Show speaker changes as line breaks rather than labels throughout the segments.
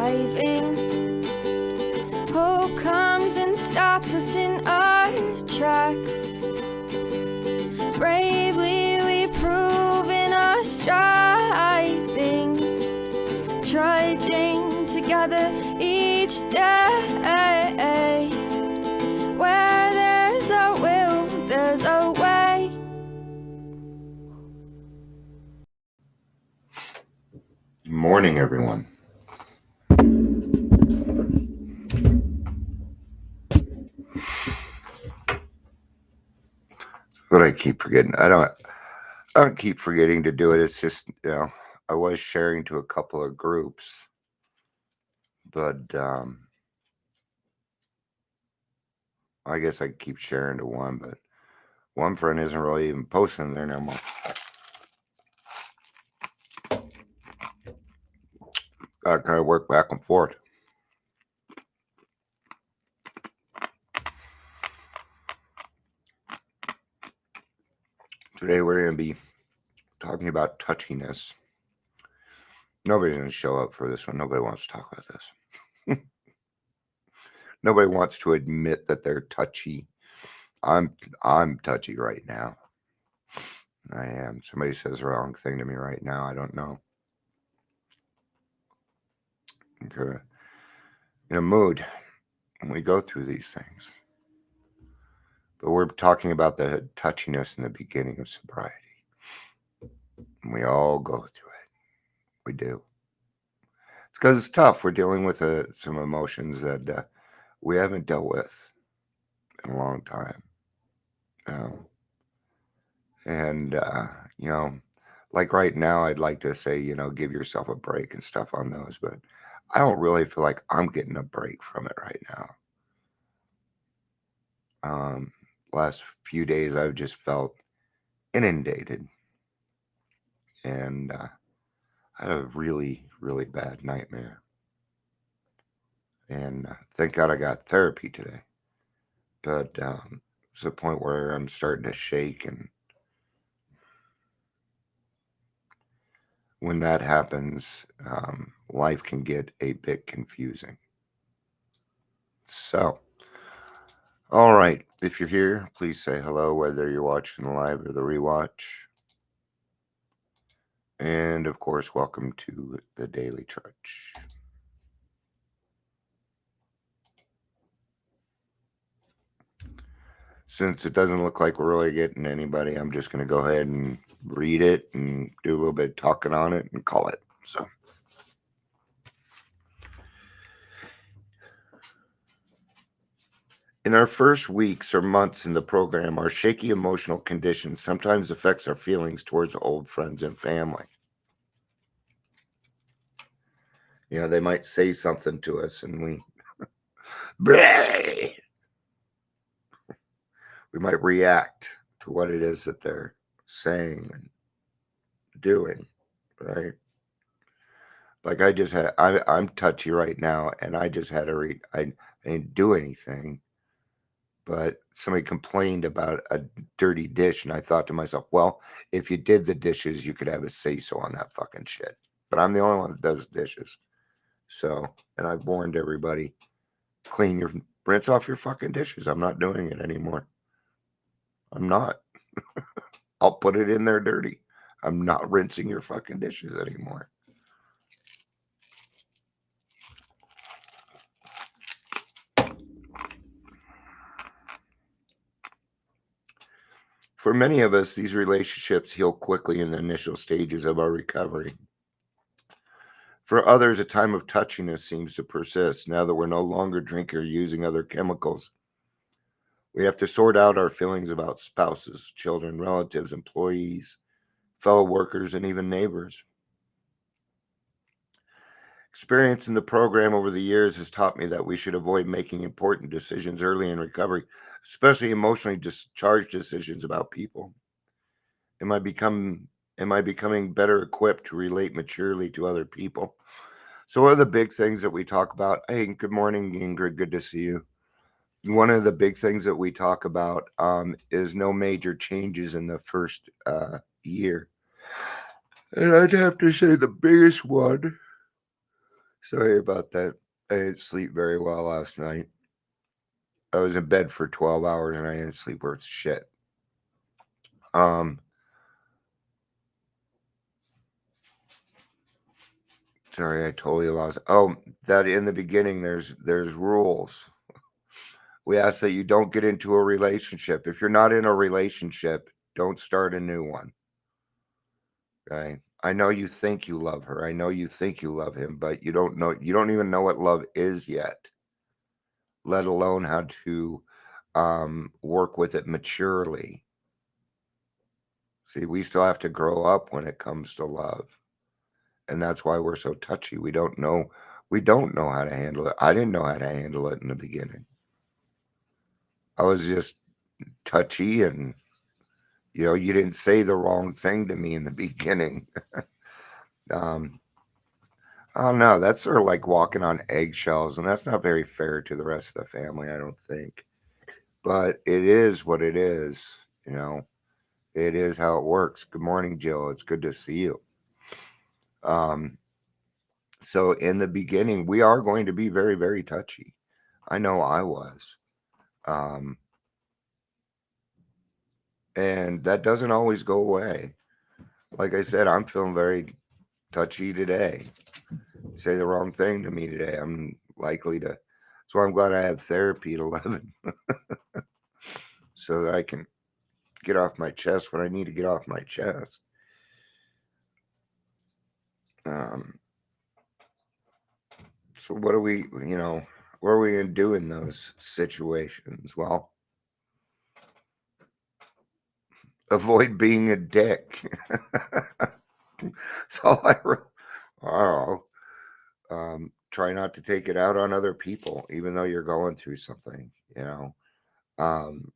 driving. Hope comes and stops us in our tracks. Bravely we prove in our striving, trudging together each day. Where there's a will, there's a way.
Good morning, everyone. What I keep forgetting. I don't keep forgetting to do it. It's just, I was sharing to a couple of groups, but I guess I keep sharing to one, but one friend isn't really even posting there no more. I kind of work back and forth. Today we're going to be talking about touchiness. Nobody's going to show up for this one. Nobody wants to talk about this. Nobody wants to admit that they're touchy. I'm touchy right now. I am. Somebody says the wrong thing to me right now. I don't know. I'm kind of in a mood when we go through these things. But we're talking about the touchiness in the beginning of sobriety. And we all go through it. We do. It's because it's tough. We're dealing with some emotions that we haven't dealt with in a long time. And, like right now, I'd like to say, give yourself a break and stuff on those. But I don't really feel like I'm getting a break from it right now. Last few days, I've just felt inundated. And I had a really, really bad nightmare. And thank God I got therapy today. But it's a point where I'm starting to shake. And when that happens, life can get a bit confusing. So, all right. If you're here, please say hello, whether you're watching the live or the rewatch. And of course, welcome to the Daily Trudge. Since it doesn't look like we're really getting anybody, I'm just going to go ahead and read it and do a little bit of talking on it and call it. So, in our first weeks or months in the program, our shaky emotional condition sometimes affects our feelings towards old friends and family. They might say something to us and we might react to what it is that they're saying and doing, right? Like I'm touchy right now, and I just had I didn't do anything, but somebody complained about a dirty dish, and I thought to myself, well, if you did the dishes, you could have a say-so on that fucking shit. But I'm the only one that does dishes. So, and I've warned everybody, rinse off your fucking dishes. I'm not doing it anymore. I'm not. I'll put it in there dirty. I'm not rinsing your fucking dishes anymore. For many of us, these relationships heal quickly in the initial stages of our recovery. For others, a time of touchiness seems to persist now that we're no longer drinking or using other chemicals. We have to sort out our feelings about spouses, children, relatives, employees, fellow workers, and even neighbors. Experience in the program over the years has taught me that we should avoid making important decisions early in recovery, especially emotionally charged decisions about people. Am I becoming better equipped to relate maturely to other people? So one of the big things that we talk about, hey, good morning, Ingrid, good to see you. One of the big things that we talk about is no major changes in the first year. And I'd have to say the biggest one Sorry about that. I didn't sleep very well last night. I was in bed for 12 hours and I didn't sleep worth shit. Sorry, I totally lost. Oh, that in the beginning there's rules. We ask that you don't get into a relationship. If you're not in a relationship, don't start a new one. Okay? I know you think you love her. I know you think you love him, but you don't even know what love is yet, let alone how to work with it maturely. See, we still have to grow up when it comes to love. And that's why we're so touchy. We don't know how to handle it. I didn't know how to handle it in the beginning. I was just touchy, and you didn't say the wrong thing to me in the beginning. um I don't know. That's sort of like walking on eggshells, and that's not very fair to the rest of the family, I don't think. But it is what it is. It is how it works. Good morning, Jill. It's good to see you. Um, so in the beginning, we are going to be very, very touchy. I know I was. Um, and that doesn't always go away. Like I said, I'm feeling very touchy today. Say the wrong thing to me today, I'm likely to. So I'm glad I have therapy at 11 so that I can get off my chest when I need to get off my chest. Um, so what are what are we going to do in those situations? Well, avoid being a dick. So I don't know. Try not to take it out on other people, even though you're going through something. Um,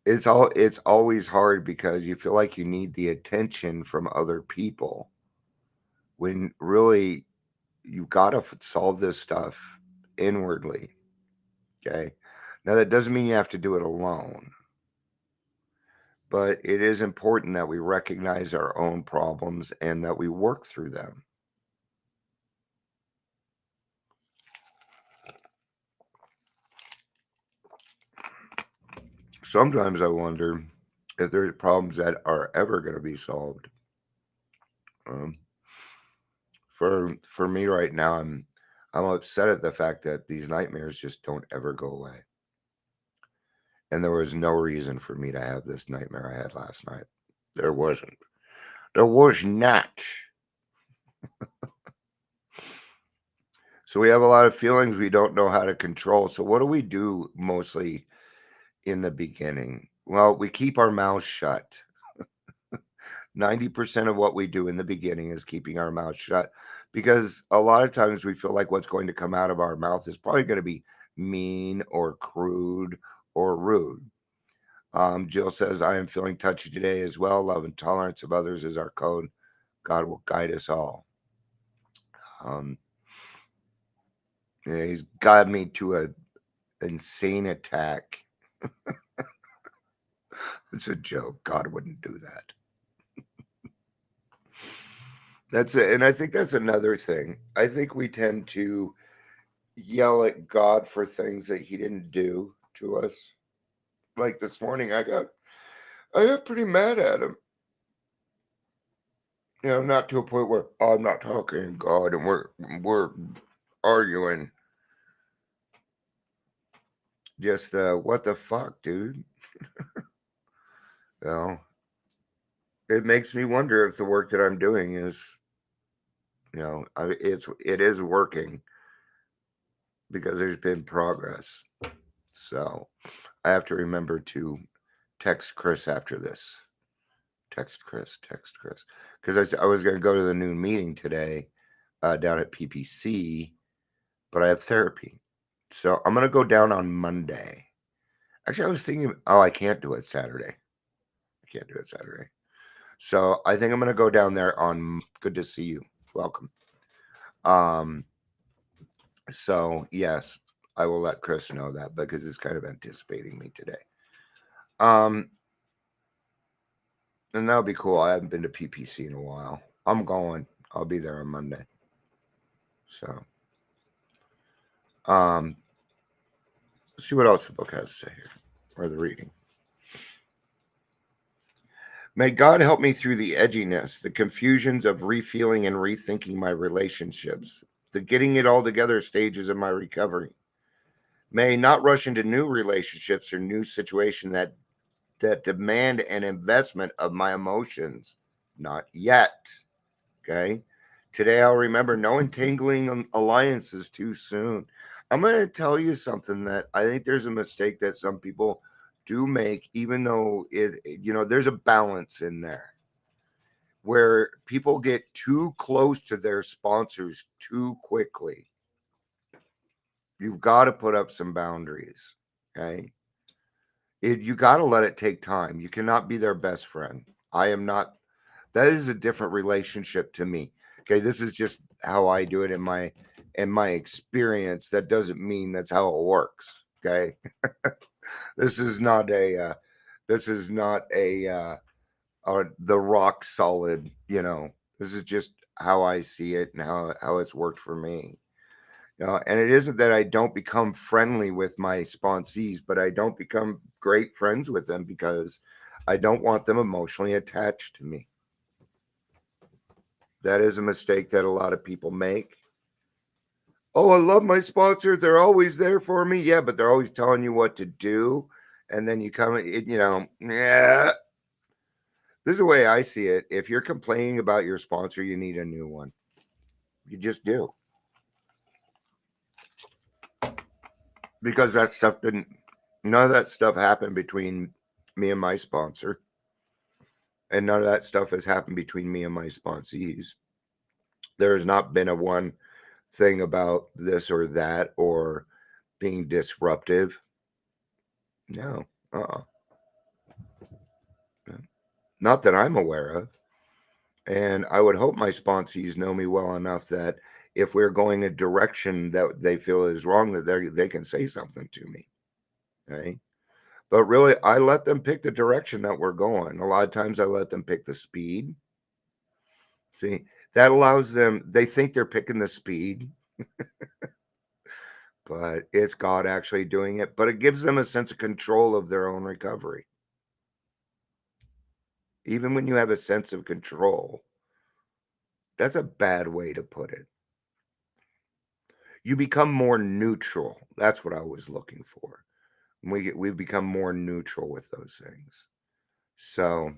it's always hard because you feel like you need the attention from other people when really you've got to solve this stuff inwardly. Okay. Now, that doesn't mean you have to do it alone, but it is important that we recognize our own problems and that we work through them. Sometimes I wonder if there's problems that are ever going to be solved. Um, for me right now, I'm upset at the fact that these nightmares just don't ever go away. And there was no reason for me to have this nightmare I had last night. There wasn't. There was not. So we have a lot of feelings we don't know how to control. So what do we do mostly in the beginning? Well, we keep our mouths shut. 90% of what we do in the beginning is keeping our mouth shut because a lot of times we feel like what's going to come out of our mouth is probably going to be mean or crude or rude. Jill says, I am feeling touchy today as well. Love and tolerance of others is our code. God will guide us all. Yeah, he's got me to a insane attack. It's a joke. God wouldn't do that. That's it. And I think that's another thing. I think we tend to yell at God for things that he didn't do to us. Like this morning, I got pretty mad at him. Not to a point where I'm not talking to God and we're arguing. Just what the fuck, dude? Well, it makes me wonder if the work that I'm doing is, it is working because there's been progress. So I have to remember to text Chris after this. Text Chris, because I was going to go to the noon meeting today down at PPC, but I have therapy, so I'm going to go down on Monday. Actually, I was thinking, oh, I can't do it Saturday. So I think I'm going to go down there on. Good to see you. Welcome. So yes, I will let Chris know that because he's kind of anticipating me today. And that'll be cool. I haven't been to PPC in a while. I'm going. I'll be there on Monday. So, let's see what else the book has to say here, or the reading. May God help me through the edginess, the confusions of refeeling and rethinking my relationships, the getting it all together stages of my recovery. May not rush into new relationships or new situations that demand an investment of my emotions. Not yet. Okay. Today I'll remember no entangling alliances too soon. I'm going to tell you something that I think there's a mistake that some people do make, even though there's a balance in there where people get too close to their sponsors too quickly. You've got to put up some boundaries. Okay. You got to let it take time. You cannot be their best friend. I am not. That is a different relationship to me. Okay, this is just how I do it in my experience. That doesn't mean that's how it works. Okay, this is not a the rock solid. This is just how I see it and how it's worked for me. And it isn't that I don't become friendly with my sponsees, but I don't become great friends with them because I don't want them emotionally attached to me. That is a mistake that a lot of people make. Oh, I love my sponsors. They're always there for me. Yeah, but they're always telling you what to do. And then you come, yeah. This is the way I see it. If you're complaining about your sponsor, you need a new one. You just do. Because none of that stuff happened between me and my sponsor. And none of that stuff has happened between me and my sponsees. There has not been a one thing about this or that or being disruptive. No. Not that I'm aware of. And I would hope my sponsees know me well enough that if we're going a direction that they feel is wrong, that they can say something to me. Okay. But really, I let them pick the direction that we're going. A lot of times I let them pick the speed. See, that allows them, they think they're picking the speed, but it's God actually doing it. But it gives them a sense of control of their own recovery. Even when you have a sense of control, that's a bad way to put it. You become more neutral. That's what I was looking for. We become more neutral with those things. So,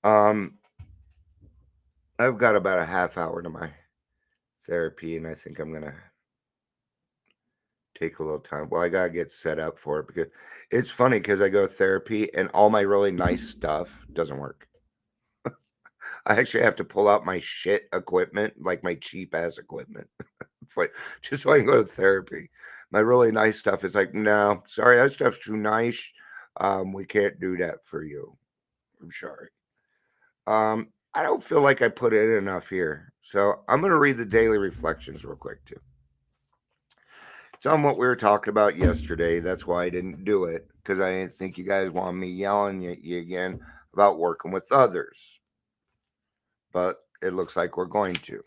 I've got about a half hour to my therapy, and I think I'm gonna take a little time. Well, I gotta get set up for it because it's funny because I go to therapy and all my really nice stuff doesn't work. I actually have to pull out my shit equipment, like my cheap ass equipment, just so I can go to therapy. My really nice stuff is like, no, sorry, that stuff's too nice. We can't do that for you. I'm sorry. I don't feel like I put in enough here. So I'm going to read the daily reflections real quick, too. It's on what we were talking about yesterday. That's why I didn't do it, because I didn't think you guys want me yelling at you again about working with others. But it looks like we're going to.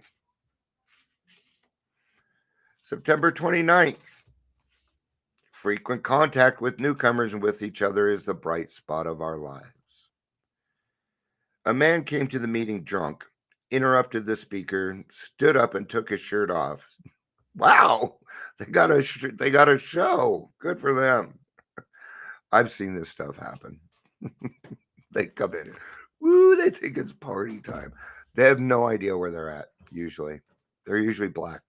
September 29th. Frequent contact with newcomers and with each other is the bright spot of our lives. A man came to the meeting drunk, interrupted the speaker, stood up and took his shirt off. Wow, they got a show. Good for them. I've seen this stuff happen. They come in, woo, they think it's party time. They have no idea where they're at. Usually, they're usually black.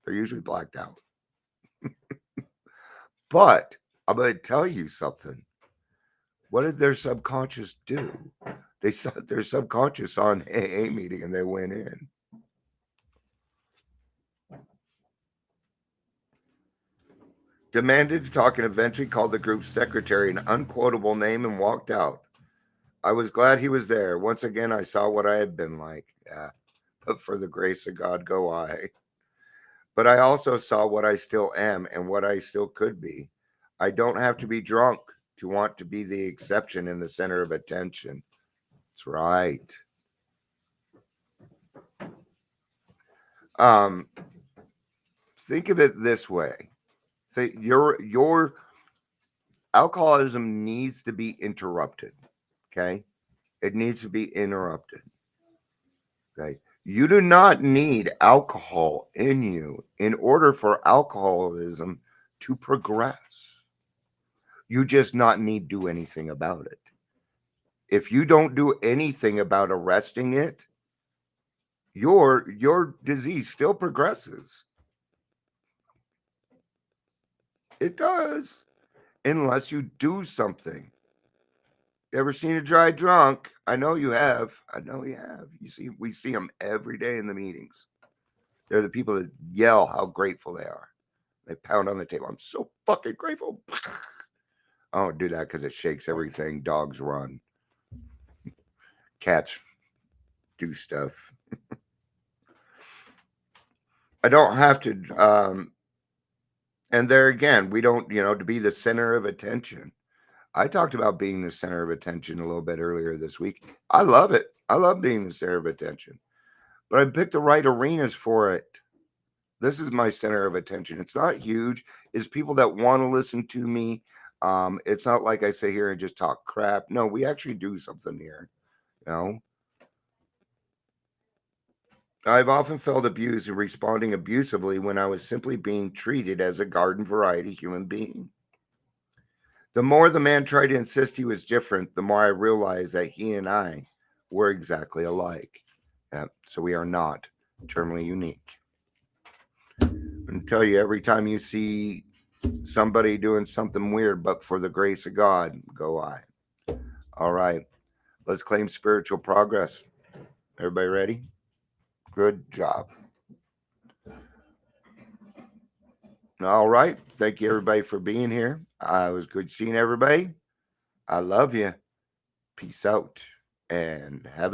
They're usually blacked out. But I'm going to tell you something. What did their subconscious do? They saw their subconscious on AA meeting and they went in. Demanded to talk and eventually called the group's secretary an unquotable name and walked out. I was glad he was there. Once again, I saw what I had been like. Yeah, but for the grace of God go I. But I also saw what I still am and what I still could be. I don't have to be drunk to want to be the exception in the center of attention. That's right. think of it this way. Say your alcoholism needs to be interrupted. Okay. It needs to be interrupted. Okay. You do not need alcohol in you in order for alcoholism to progress. You just not need to do anything about it. If you don't do anything about arresting it, your disease still progresses. It does, unless you do something. You ever seen a dry drunk? I know you have. I know you have. We see them every day in the meetings. They're the people that yell how grateful they are. They pound on the table. I'm so fucking grateful. I don't do that because it shakes everything. Dogs run. Cats do stuff. I don't have to. And there again, we don't, to be the center of attention. I talked about being the center of attention a little bit earlier this week. I love it. I love being the center of attention. But I picked the right arenas for it. This is my center of attention. It's not huge. It's people that want to listen to me. It's not like I sit here and just talk crap. No, we actually do something here. I've often felt abused and responding abusively when I was simply being treated as a garden variety human being. The more the man tried to insist he was different, the more I realized that he and I were exactly alike. So we are not terminally unique. I'm going to tell you, every time you see somebody doing something weird, but for the grace of God, go I. All right. Let's claim spiritual progress. Everybody ready? Good job. All right. Thank you, everybody, for being here. It was good seeing everybody. I love you. Peace out and have